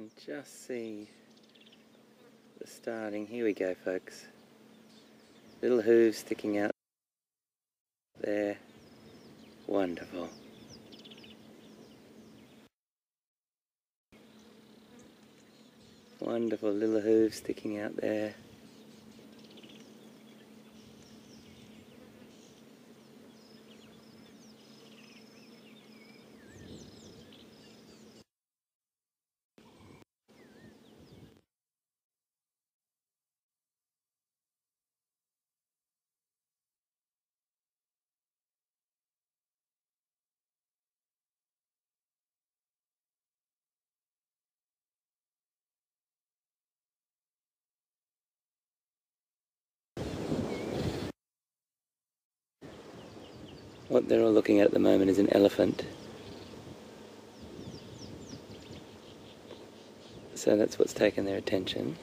can just see the starting. Here we go, folks. Little hooves sticking out there. Wonderful. Wonderful little hooves sticking out there. What they're all looking at the moment is an elephant. So that's what's taken their attention.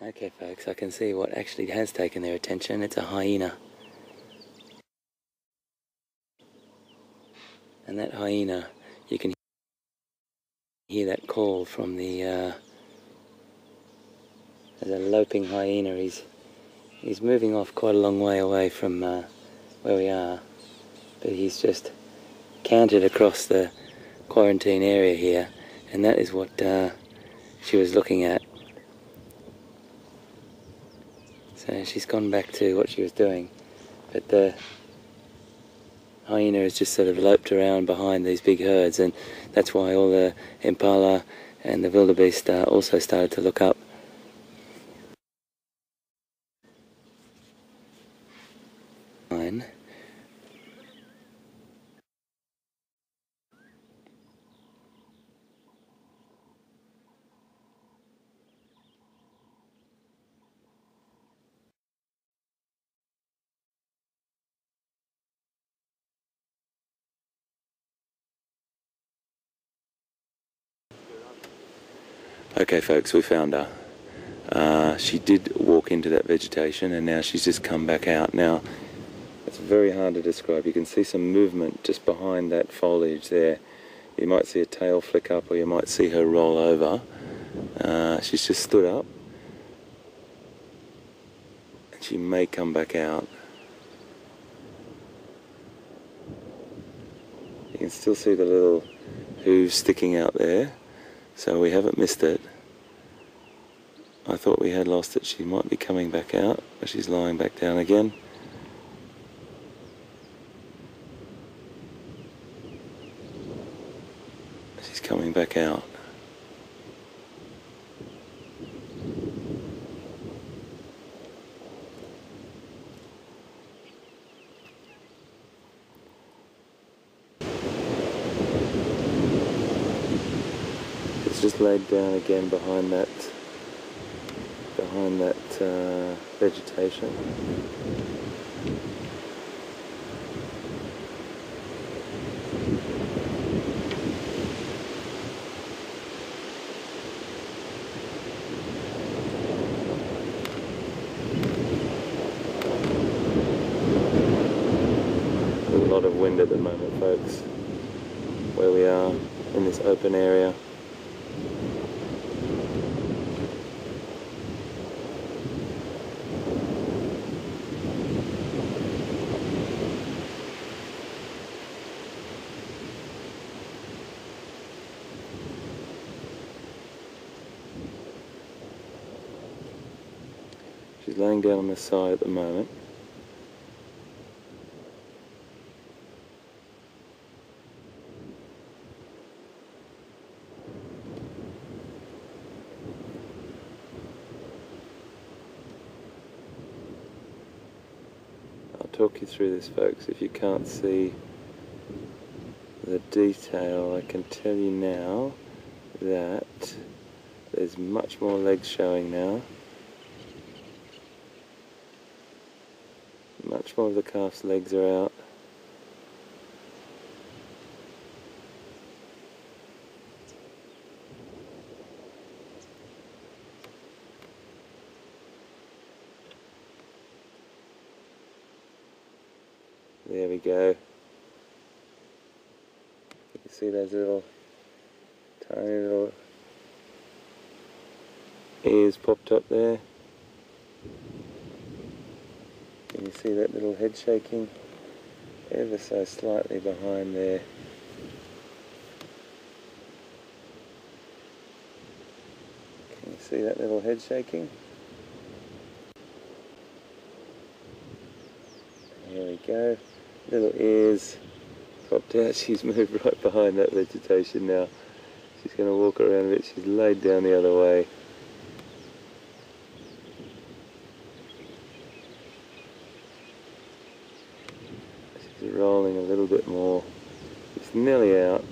Okay, folks, I can see what actually has taken their attention. It's a hyena. And that hyena, you can hear that call from the, there's a loping hyena. He's moving off quite a long way away from where we are, but he's just cantered across the quarantine area here, and that is what she was looking at. So she's gone back to what she was doing, but the hyena has just sort of loped around behind these big herds, and that's why all the impala and the wildebeest also started to look up. Okay, folks, we found her. She did walk into that vegetation, and now she's just come back out. Now, it's very hard to describe. You can see some movement just behind that foliage there. You might see a tail flick up, or you might see her roll over. She's just stood up, and she may come back out. You can still see the little hooves sticking out there, so we haven't missed it. I thought we had lost it. She might be coming back out, but she's lying back down again. She's coming back out. It's just laid down again behind that vegetation. There's a lot of wind at the moment, folks, where we are in this open area. She's laying down on the side at the moment. I'll talk you through this, folks. If you can't see the detail, I can tell you now that there's much more legs showing now. Much more of the calf's legs are out. There we go. You can see those little, tiny little ears popped up there. Can you see that little head shaking ever so slightly behind there? Can you see that little head shaking? Here we go. Little ears popped out. She's moved right behind that vegetation now. She's going to walk around a bit. She's laid down the other way. She's rolling a little bit more. It's nearly out.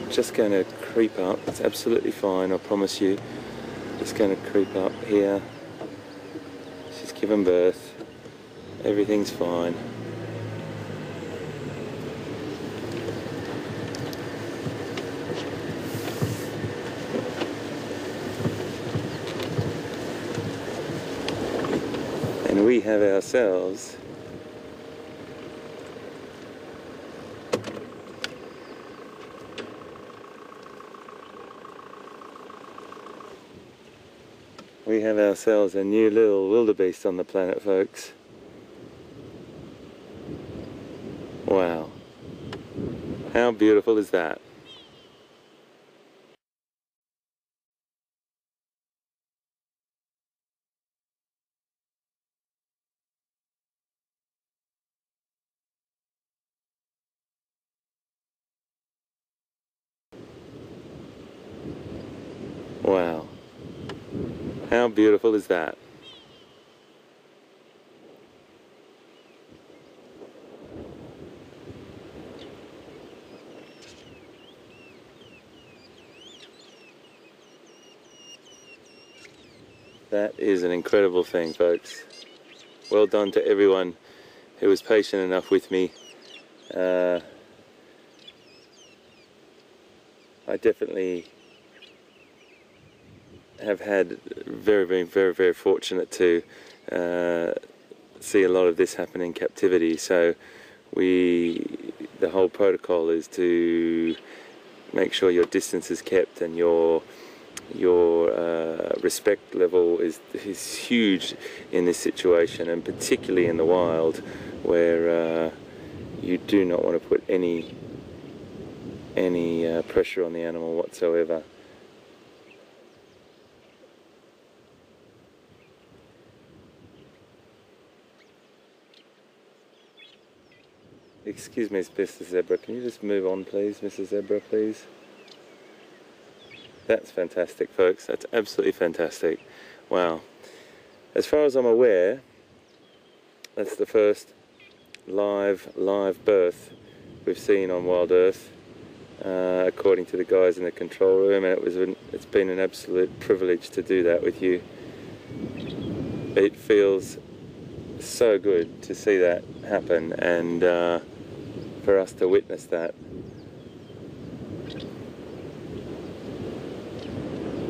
Just going to creep up. It's absolutely fine, I promise you. Just going to creep up here. She's given birth. Everything's fine. And we have ourselves a new little wildebeest on the planet, folks. Wow. How beautiful is that? Wow. How beautiful is that? That is an incredible thing, folks. Well done to everyone who was patient enough with me. I definitely have had very fortunate to see a lot of this happen in captivity. So the whole protocol is to make sure your distance is kept and your respect level is huge in this situation, and particularly in the wild, where you do not want to put any pressure on the animal whatsoever. Excuse me, Mr. Zebra, can you just move on, please, Mrs. Zebra, please? That's fantastic, folks. That's absolutely fantastic. Wow. As far as I'm aware, that's the first live birth we've seen on WildEarth, according to the guys in the control room, and it's been an absolute privilege to do that with you. It feels so good to see that happen, and for us to witness that.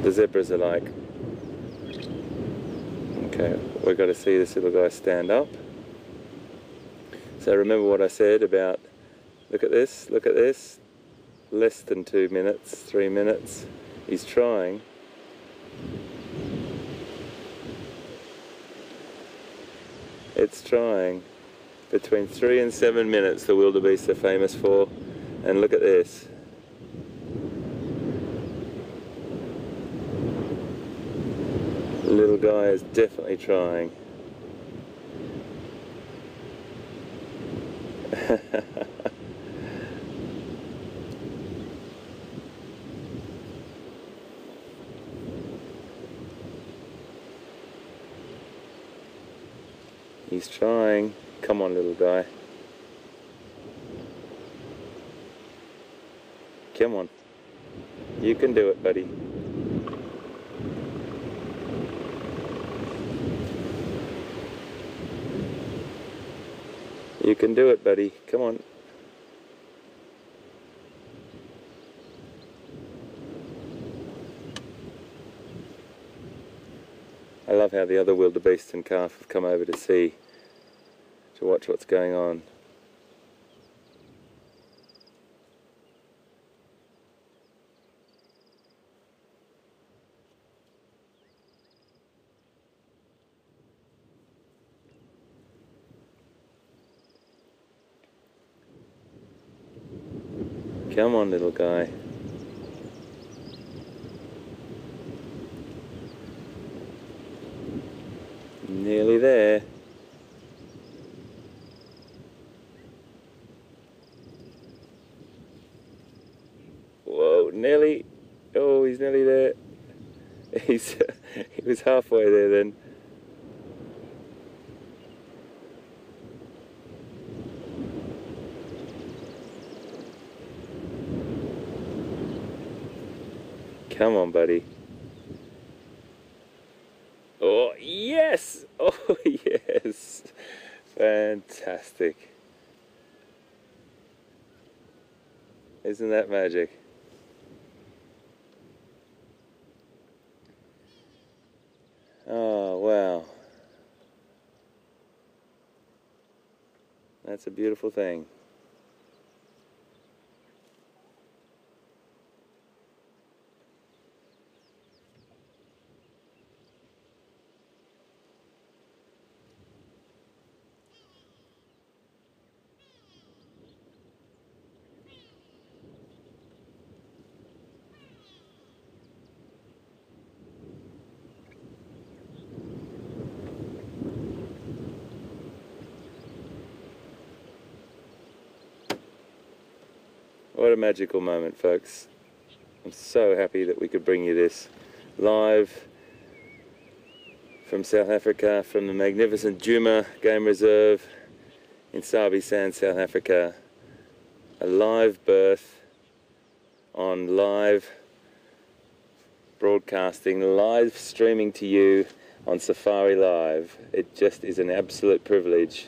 The zebras are like, okay, we've got to see this little guy stand up. So remember what I said about, look at this, less than 2 minutes, 3 minutes. He's trying. It's trying. Between 3 and 7 minutes the wildebeests are famous for, and look at this. The little guy is definitely trying. He's trying. Come on, little guy. Come on. You can do it, buddy. You can do it, buddy. Come on. I love how the other wildebeest and calf have come over to watch what's going on. Come on, little guy. Nearly there. Whoa, nearly. Oh, he's nearly there. He was halfway there then. Come on, buddy. Oh, yes! Oh, yes! Fantastic. Isn't that magic? Oh, wow. That's a beautiful thing. What a magical moment, folks. I'm so happy that we could bring you this live from South Africa, from the magnificent Djuma Game Reserve in Sabi Sand, South Africa. A live birth on live broadcasting, live streaming to you on Safari Live. It just is an absolute privilege.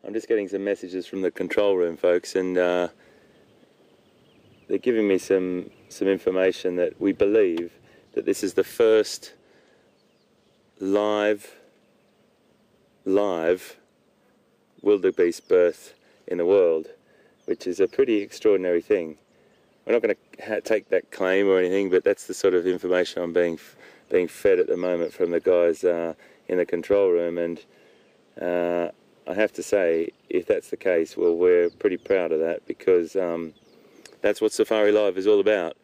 I'm just getting some messages from the control room, folks, and they're giving me some information that we believe that this is the first live wildebeest birth in the world, which is a pretty extraordinary thing. We're not going to take that claim or anything, but that's the sort of information I'm being fed at the moment from the guys in the control room, and I have to say, if that's the case, well, we're pretty proud of that, because that's what Safari Live is all about.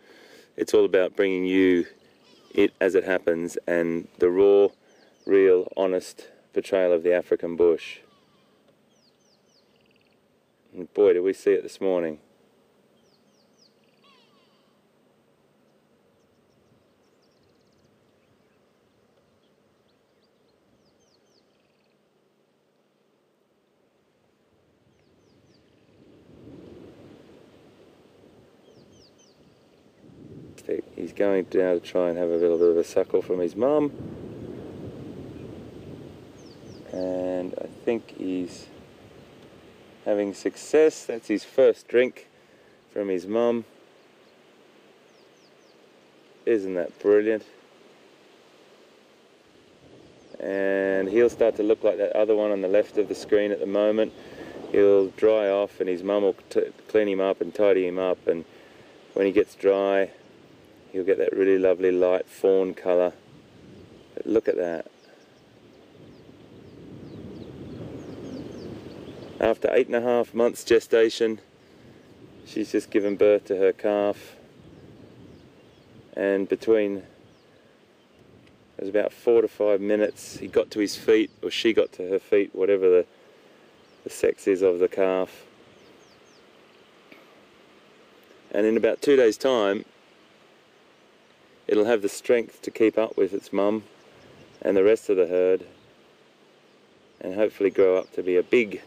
It's all about bringing you it as it happens, and the raw, real, honest portrayal of the African bush. And boy, did we see it this morning. He's going now to try and have a little bit of a suckle from his mum, and I think he's having success. That's his first drink from his mum. Isn't that brilliant? And he'll start to look like that other one on the left of the screen at the moment. He'll dry off, and his mum will clean him up and tidy him up, and when he gets dry, you'll get that really lovely light fawn colour. But look at that. After 8.5 months gestation, she's just given birth to her calf. And between, it was about 4 to 5 minutes, he got to his feet, or she got to her feet, whatever the sex is of the calf. And in about 2 days' time, it'll have the strength to keep up with its mum and the rest of the herd, and hopefully grow up to be a big,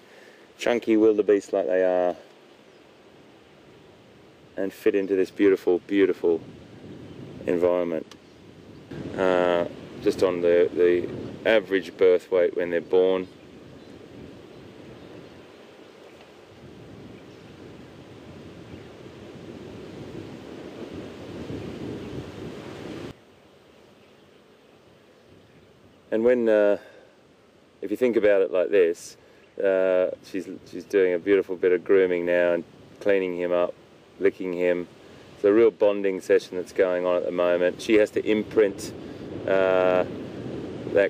chunky wildebeest like they are, and fit into this beautiful, beautiful environment. Just on the average birth weight when they're born, And when, if you think about it like this, she's doing a beautiful bit of grooming now and cleaning him up, licking him. It's a real bonding session that's going on at the moment. She has to imprint that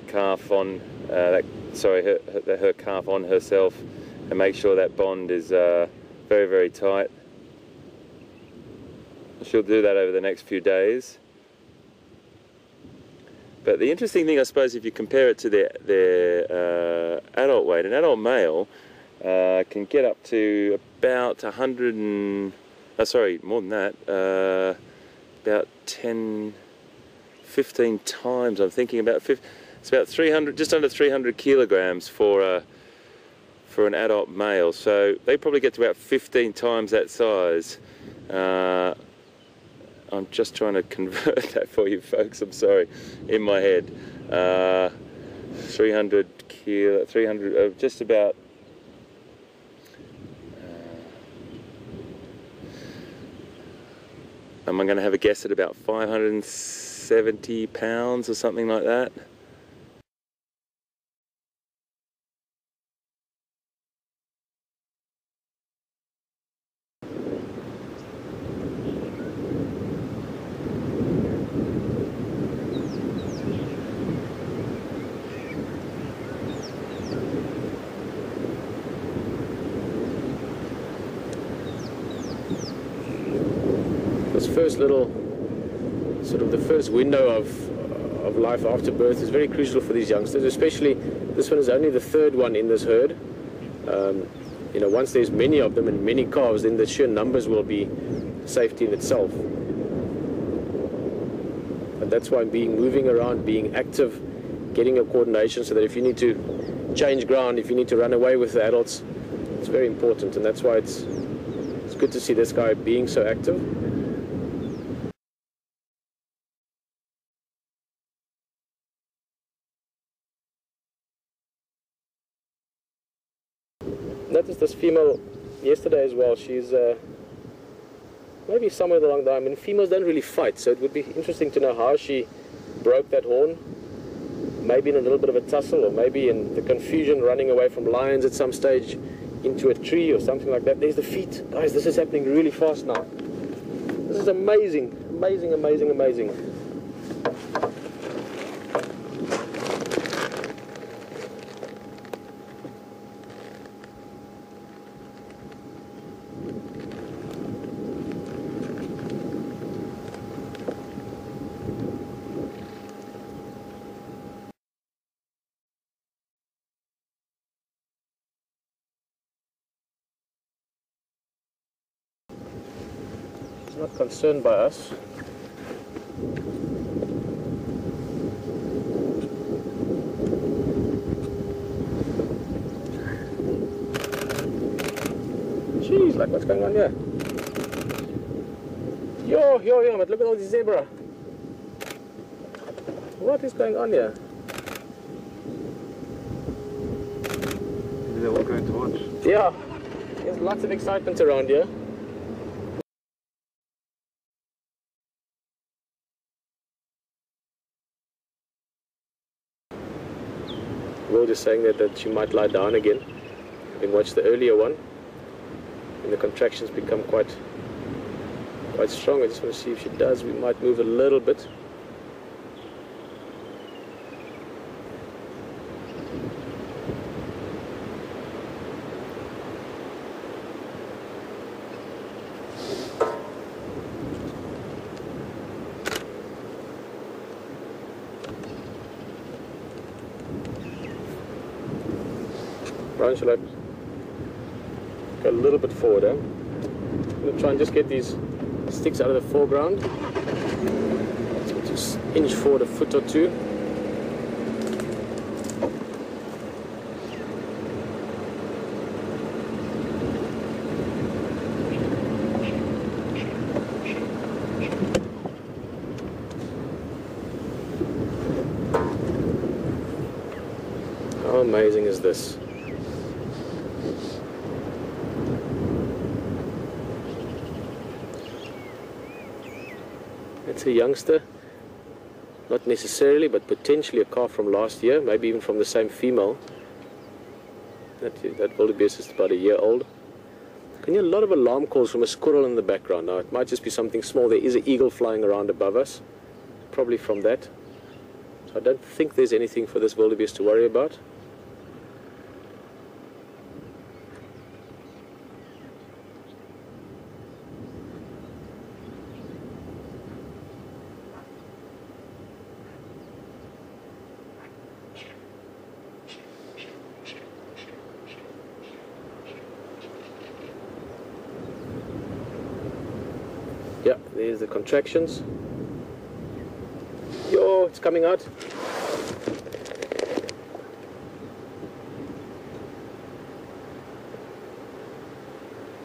calf on, her calf on herself and make sure that bond is very, very tight. She'll do that over the next few days. But the interesting thing, I suppose, if you compare it to their adult weight, an adult male can get up to about 100 and, more than that, about 10, 15 times. I'm thinking about it's about 300, just under 300 kilograms for an adult male. So they probably get to about 15 times that size. I'm just trying to convert that for you folks, I'm sorry, in my head. 300 kilo, 300, just about, am I going to have a guess at about 570 pounds or something like that? First little, sort of the first window of life after birth is very crucial for these youngsters, especially this one is only the third one in this herd. You know, once there's many of them and many calves, then the sheer numbers will be safety in itself. And that's why moving around, being active, getting a coordination so that if you need to change ground, if you need to run away with the adults, it's very important. And that's why it's good to see this guy being so active. Noticed this female yesterday as well. She's maybe somewhere along the line. I mean, females don't really fight, so it would be interesting to know how she broke that horn. Maybe in a little bit of a tussle, or maybe in the confusion running away from lions at some stage into a tree or something like that. There's the feet. Guys, this is happening really fast now. This is amazing, amazing, amazing, amazing. Not concerned by us. Jeez, like what's going on here? Yo, but look at all these zebra. What is going on here? Maybe they're all going to watch. Yeah, there's lots of excitement around here. Will just saying that she might lie down again. Having watched the earlier one, and the contractions become quite strong. I just want to see if she does. We might move a little bit. Brian, shall I go a little bit forward? I'm going to try and just get these sticks out of the foreground. So just inch forward a foot or two. How amazing is this? It's a youngster. Not necessarily, but potentially a calf from last year, maybe even from the same female. That wildebeest is about a year old. I can hear a lot of alarm calls from a squirrel in the background. Now, it might just be something small. There is an eagle flying around above us, probably from that. So I don't think there's anything for this wildebeest to worry about. Yeah, there's the contractions. Yo, it's coming out.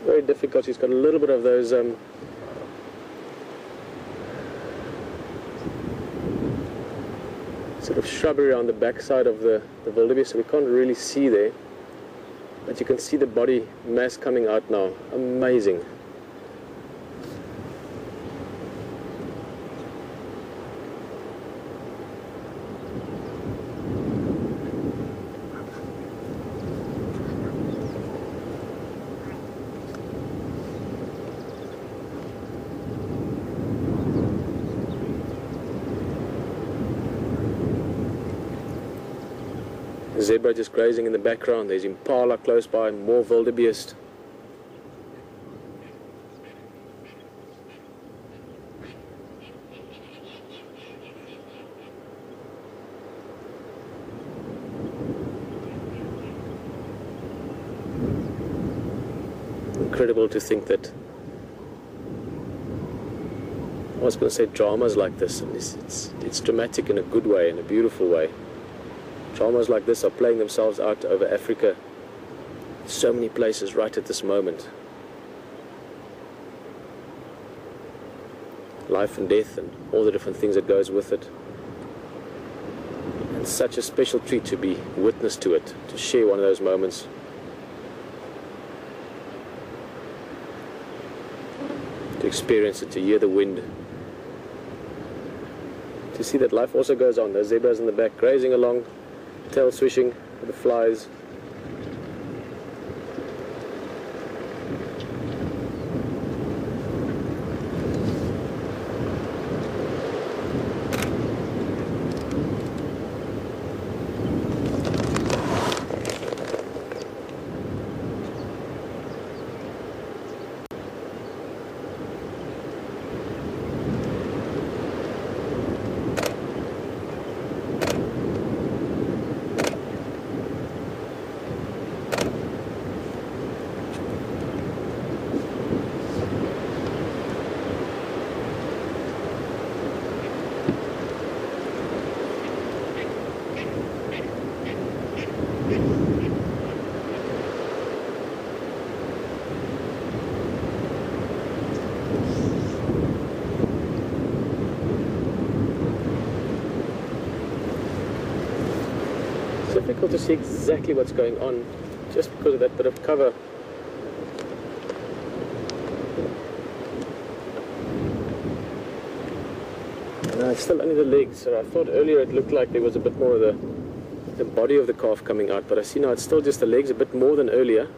Very difficult. She's got a little bit of those sort of shrubbery on the backside of the wildebeest, so we can't really see there. But you can see the body mass coming out now. Amazing. Zebra just grazing in the background. There's impala close by, more wildebeest. Incredible to think that, I was going to say dramas like this, and it's dramatic in a good way, in a beautiful way. Dramas like this are playing themselves out over Africa, so many places right at this moment. Life and death and all the different things that goes with it. And such a special treat to be witness to it, to share one of those moments. To experience it, to hear the wind. To see that life also goes on. Those zebras in the back grazing along, tail swishing with the flies. Difficult to see exactly what's going on just because of that bit of cover. No, it's still only the legs. So I thought earlier it looked like there was a bit more of the body of the calf coming out, but I see now it's still just the legs, a bit more than earlier.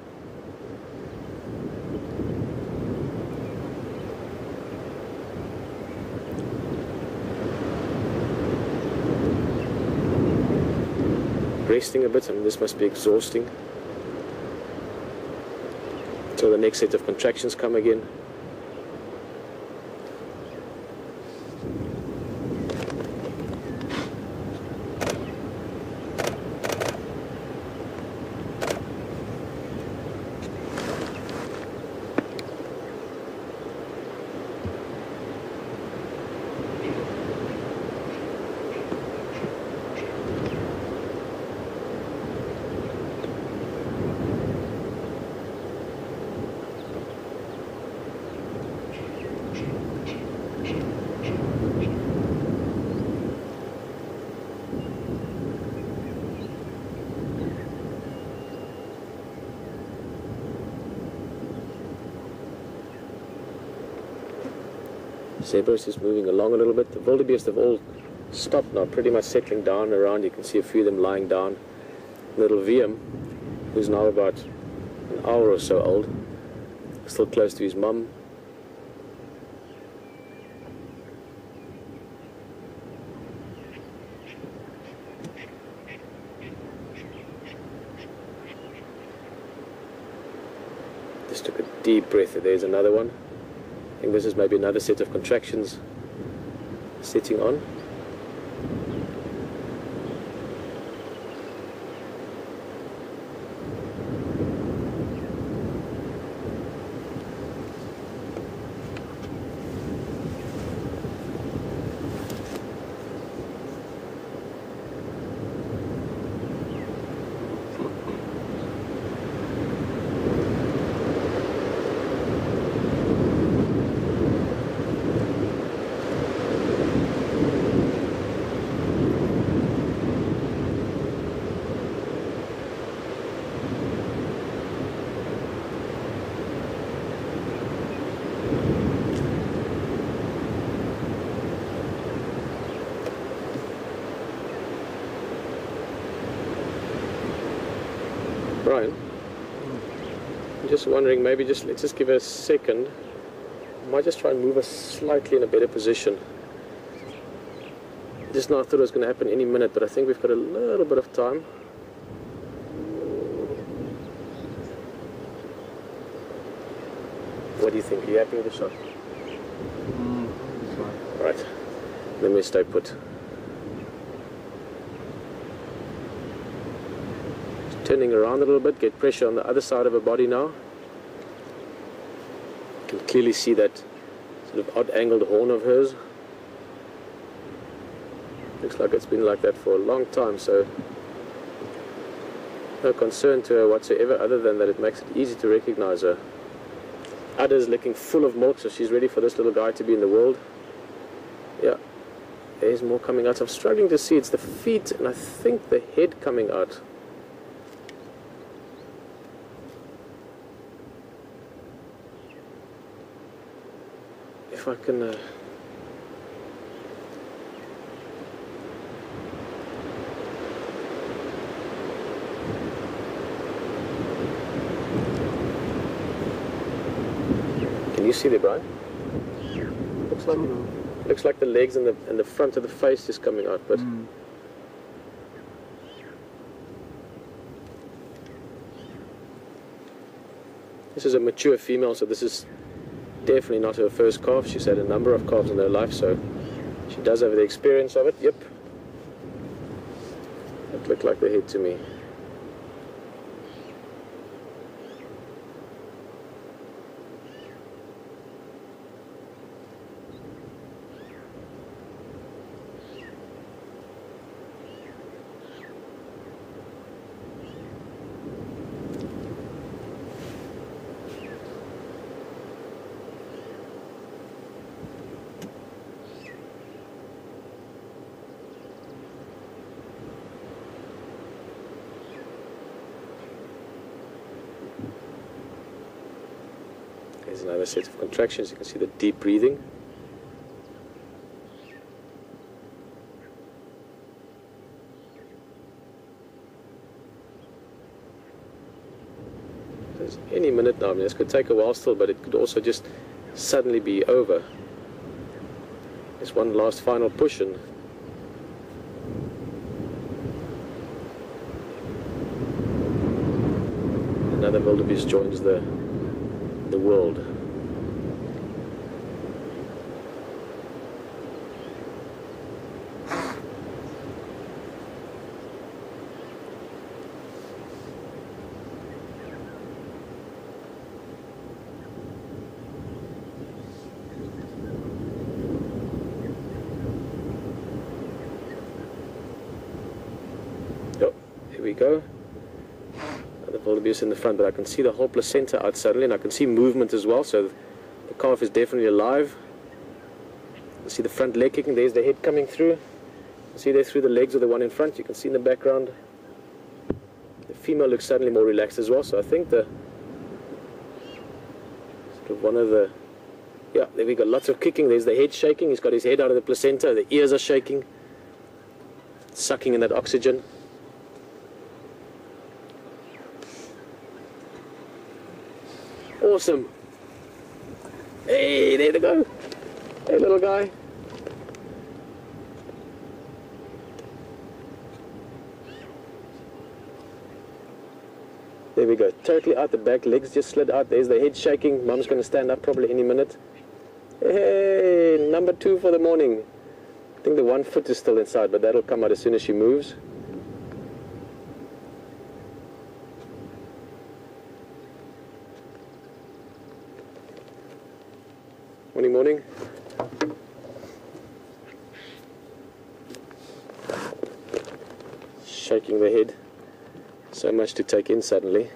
Resting a bit. I mean, this must be exhausting. Until the next set of contractions come again. Zebras is moving along a little bit. The wildebeest have all stopped now, pretty much settling down around. You can see a few of them lying down. Little VM, who's now about an hour or so old, still close to his mum. Just took a deep breath. There's another one. I think this is maybe another set of contractions setting on. Brian, I'm just wondering, maybe let's just give it a second. I might just try and move us slightly in a better position. Just now I thought it was going to happen any minute, but I think we've got a little bit of time. What do you think? Are you happy with the shot? Right, let me stay put. Turning around a little bit, get pressure on the other side of her body now. You can clearly see that sort of odd angled horn of hers. Looks like it's been like that for a long time, so no concern to her whatsoever, other than that it makes it easy to recognize her. Udder's looking full of milk, so she's ready for this little guy to be in the world. Yeah, there's more coming out. I'm struggling to see. It's the feet and I think the head coming out. If I can you see there, Brian? Looks like the legs and the front of the face is coming out, but this is a mature female, so this is definitely not her first calf. She's had a number of calves in her life, so she does have the experience of it. Yep. That looked like the head to me. There's another set of contractions. You can see the deep breathing. There's any minute now. I mean, this could take a while still, but it could also just suddenly be over. There's one last final push and another wildebeest joins the world. Oh, here we go. The wildebeest in the front, but I can see the whole placenta out suddenly, and I can see movement as well, so the calf is definitely alive. You see the front leg kicking. There's the head coming through. You see there through the legs of the one in front. You can see in the background the female looks suddenly more relaxed as well, so I think the sort of one of the, yeah, there we go, lots of kicking. There's the head shaking. He's got his head out of the placenta. The ears are shaking. sucking in that oxygen. Awesome. Hey, there they go. Hey, little guy. There we go. Totally out the back. Legs just slid out. There's the head shaking. Mum's going to stand up probably any minute. Hey, number 2 for the morning. I think the one foot is still inside, but that'll come out as soon as she moves. Morning, morning. Shaking the head. So much to take in suddenly.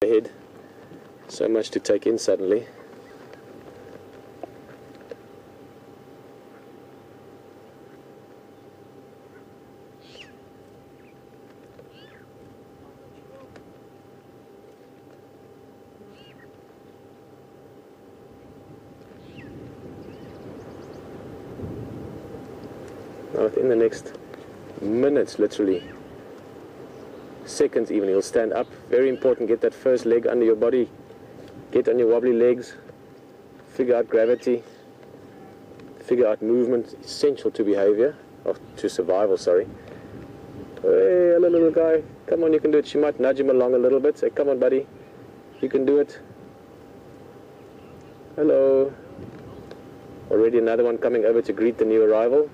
Head. So much to take in suddenly. Now within the next minutes, literally seconds even, he'll stand up. Very important, get that first leg under your body, get on your wobbly legs, figure out gravity, figure out movement, essential to behavior, or to survival, sorry. Hey, hello little guy, come on, you can do it. She might nudge him along a little bit, say come on buddy, you can do it. Hello. Already another one coming over to greet the new arrival.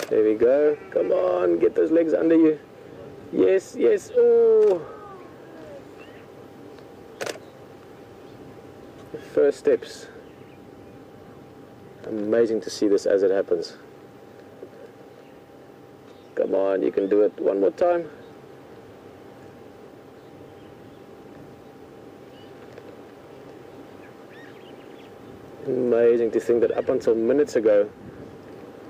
There we go. Come on, get those legs under you. Yes, yes. Oh. The first steps. Amazing to see this as it happens. Come on, you can do it. One more time. Amazing to think that up until minutes ago,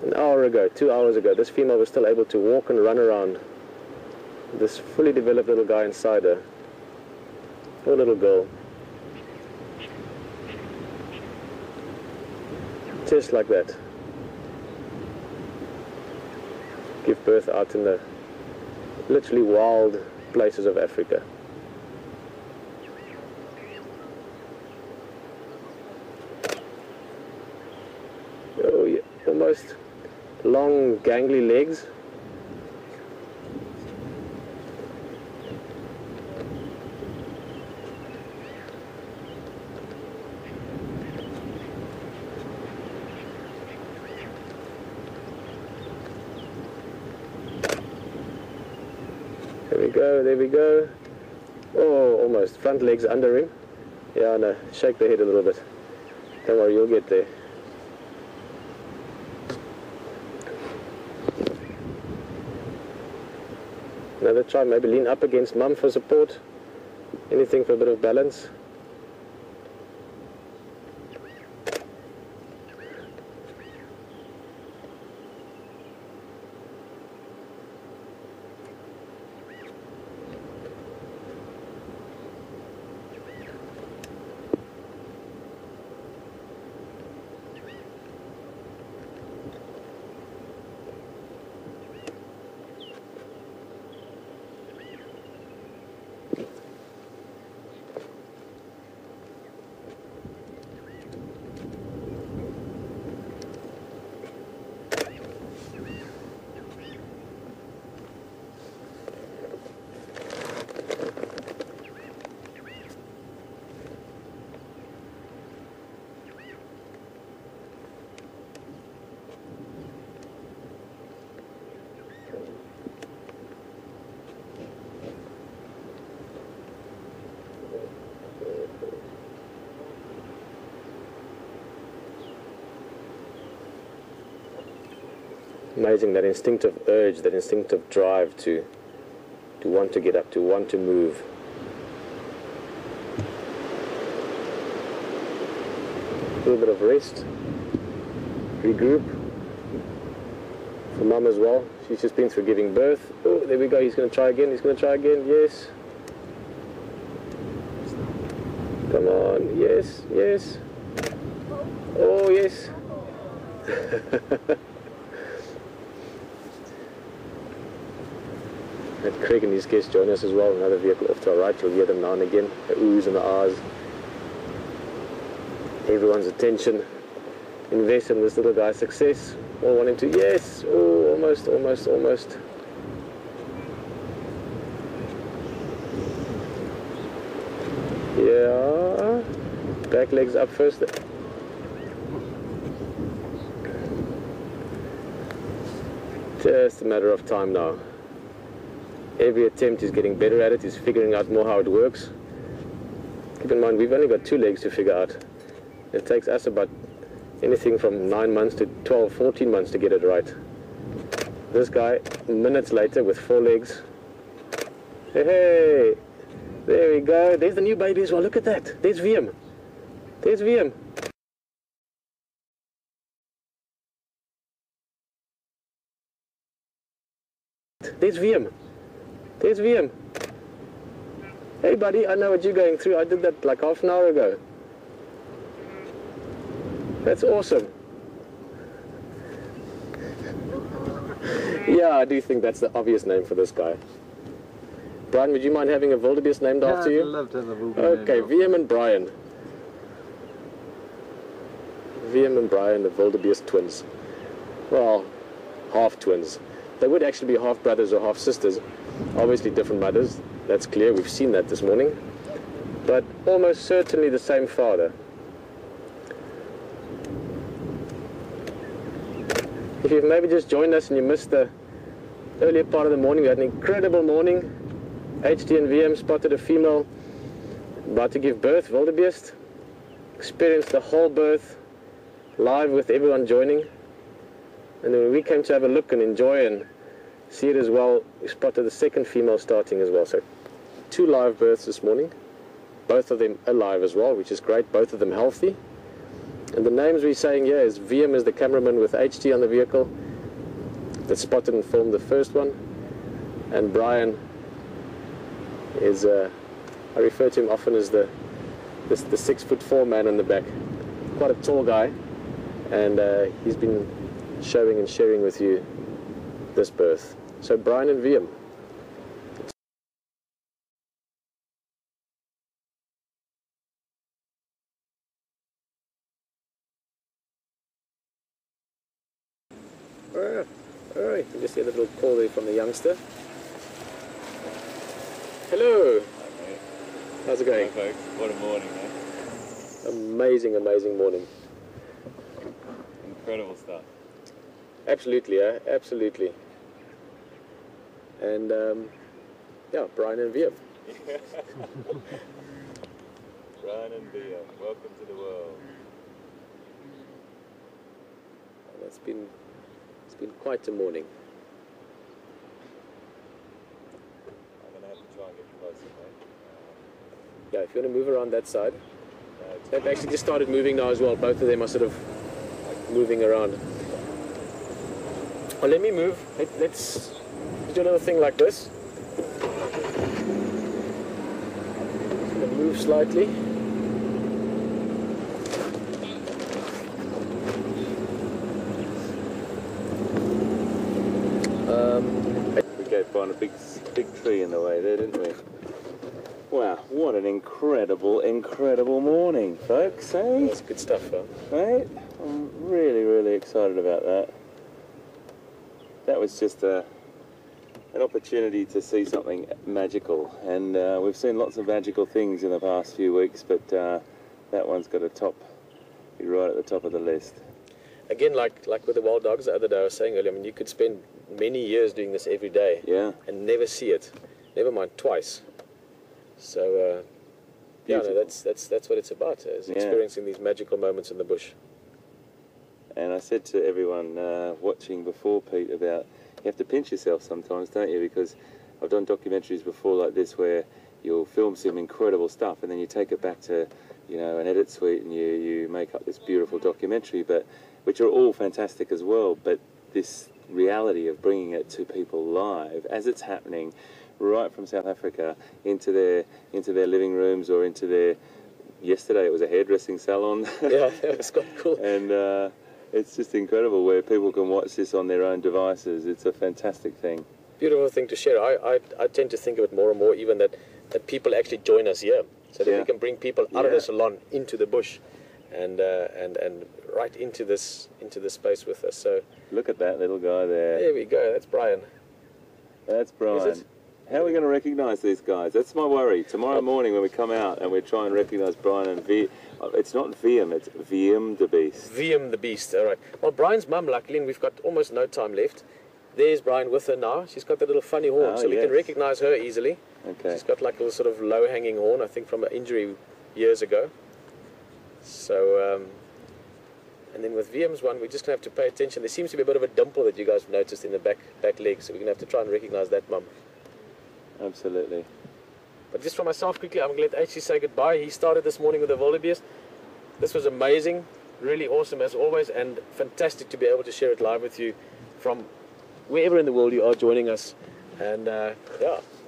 an hour ago, 2 hours ago, this female was still able to walk and run around. This fully developed little guy inside her. Poor little girl. Just like that. Give birth out in the literally wild places of Africa. Oh yeah, almost. Long, gangly legs. There we go, there we go. Oh, almost. Front legs under him. Yeah, no, shake the head a little bit. Don't worry, you'll get there. Another try, maybe lean up against mum for support. Anything for a bit of balance. Amazing, that instinctive urge, that instinctive drive to want to get up, to want to move. A little bit of rest, regroup. For Mum as well, she's just been through giving birth. Oh, there we go, he's going to try again, yes. Come on, yes. Oh, yes. And Craig and his guests join us as well. Another vehicle off to our right. You'll hear them now and again. The oohs and the ahs. Everyone's attention invested in this little guy's success. All wanting to, yes. Oh, almost. Yeah. Back legs up first. Just a matter of time now. Every attempt is getting better at it, is figuring out more how it works. Keep in mind, we've only got 2 legs to figure out. It takes us about anything from 9 months to 12, 14 months to get it right. This guy, minutes later, with 4 legs. Hey, there we go. There's the new baby as well. Look at that. There's VM. There's VM. There's VM. Hey buddy, I know what you're going through. I did that like half an hour ago. That's awesome. Yeah, I do think that's the obvious name for this guy. Brian, would you mind having a wildebeest named after you? I'd love to have a wildebeest. Okay, VM and Brian. VM and Brian, the wildebeest twins. Well, half twins. They would actually be half brothers or half sisters. Obviously different mothers, that's clear, we've seen that this morning. But almost certainly the same father. If you've maybe just joined us and you missed the earlier part of the morning, we had an incredible morning. HT and VM spotted a female about to give birth, wildebeest. Experienced the whole birth, live with everyone joining. And then when we came to have a look and enjoy and see it as well, we spotted the second female starting as well. So 2 live births this morning, both of them alive as well, which is great, both of them healthy. And the names we're saying here is VM is the cameraman with HT on the vehicle that spotted and filmed the first one. And Brian is, I refer to him often as the 6'4" man in the back. Quite a tall guy, and he's been showing and sharing with you this birth. So Brian and VM. Alright, you just get a little call there from the youngster. Hello. Hi, mate. How's it going? Hi, folks. What a morning, man. Amazing morning. Incredible stuff. Absolutely, absolutely. And yeah, Brian and VM. Brian and Pieter, welcome to the world. And it's been quite a morning. I'm going to have to try and get closer, mate. Yeah, if you want to move around that side. They've actually just started moving now as well. Both of them are sort of moving around. Well, let me move. Let's do a little thing like this. Just gonna move slightly. We gave Brian a big tree in the way there, didn't we? Wow, what an incredible morning, folks, eh? That's good stuff, huh? Right? I'm really excited about that. That was just an opportunity to see something magical, and we've seen lots of magical things in the past few weeks, but that one's got to be right at the top of the list. Again, like with the wild dogs the other day, I was saying earlier, I mean, you could spend many years doing this every day, Yeah. and never see it, never mind twice. So yeah, no, that's what it's about, is experiencing these magical moments in the bush. And I said to everyone watching before, Pete, about you have to pinch yourself sometimes, don't you? Because I've done documentaries before like this where you'll film some incredible stuff and then you take it back to, you know, an edit suite and you make up this beautiful documentary, but which are all fantastic as well. But this reality of bringing it to people live as it's happening, right from South Africa into their living rooms or into their. Yesterday it was a hairdressing salon. Yeah, it's quite cool. And it's just incredible where people can watch this on their own devices. It's a fantastic thing. Beautiful thing to share. I tend to think of it more and more, even that people actually join us here, so that we can bring people out of the salon into the bush, and right into this space with us. So look at that little guy there. There we go. That's Brian. That's Brian. How are we going to recognise these guys? That's my worry. Tomorrow morning when we come out and we try and recognise Brian and it's not Wiem, it's Wildebeests. Wildebeests. All right. Well, Brian's mum, luckily, and we've got almost no time left. There's Brian with her now. She's got that little funny horn, so we can recognise her easily. Okay. She's got like a little sort of low-hanging horn, I think, from an injury years ago. So, and then with Wiem's one, we're just going to have to pay attention. There seems to be a bit of a dimple that you guys have noticed in the back leg, so we're going to have to try and recognise that mum. Absolutely. But just for myself, quickly, I'm going to let HC say goodbye. He started this morning with the Wildebeest. This was amazing, really awesome as always, and fantastic to be able to share it live with you from wherever in the world you are joining us. And yeah,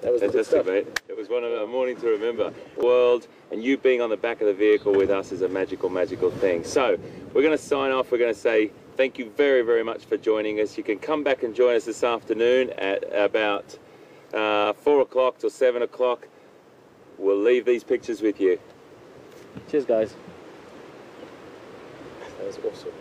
that was fantastic, mate. It was a morning to remember. World, and you being on the back of the vehicle with us is a magical, magical thing. So we're going to sign off. We're going to say thank you very, very much for joining us. You can come back and join us this afternoon at about 4 o'clock till 7 o'clock. We'll leave these pictures with you. Cheers, guys. That was awesome.